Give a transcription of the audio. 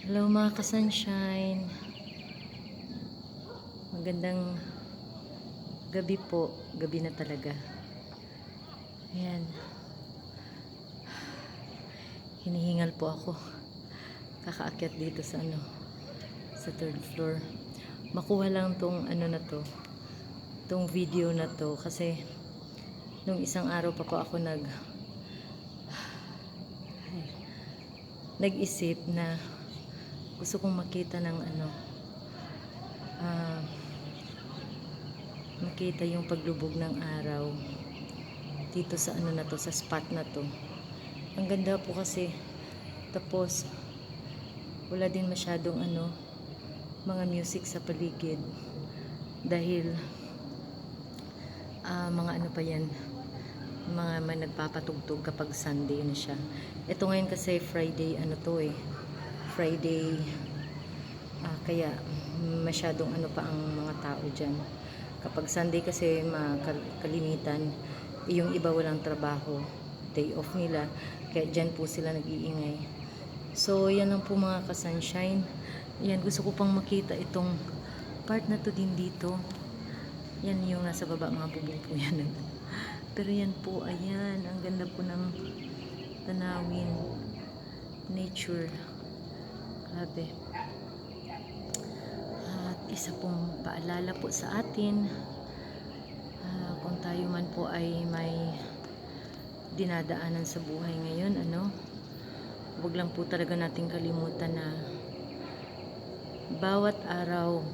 Hello mga ka-sunshine. Magandang gabi po. Gabi na talaga. Ayan. Hinihingal po ako. Kakaakyat dito sa sa third floor. Makuha lang tong tong video na to kasi nung isang araw pa po ako nag-isip na gusto kong makita ng makita yung paglubog ng araw dito sa sa spot na to. Ang ganda po kasi, tapos wala din masyadong mga music sa paligid dahil mga pa yan, mga may nagpapatugtog kapag Sunday na siya. Ito ngayon kasi Friday Friday, kaya masyadong pa ang mga tao dyan. Kapag Sunday kasi kalimitan, yung iba walang trabaho, day off nila, kaya dyan po sila nag-iingay. So yan lang po mga ka-sunshine. Yan, gusto ko pang makita itong part na to din dito. Yan yung nasa baba, mga bubong po yan. Pero yan po, ayan, ang ganda po ng tanawin, nature, grabe. At isa pong paalala po sa atin, kung tayo man po ay may dinadaanan sa buhay ngayon, huwag lang po talaga natin kalimutan na bawat araw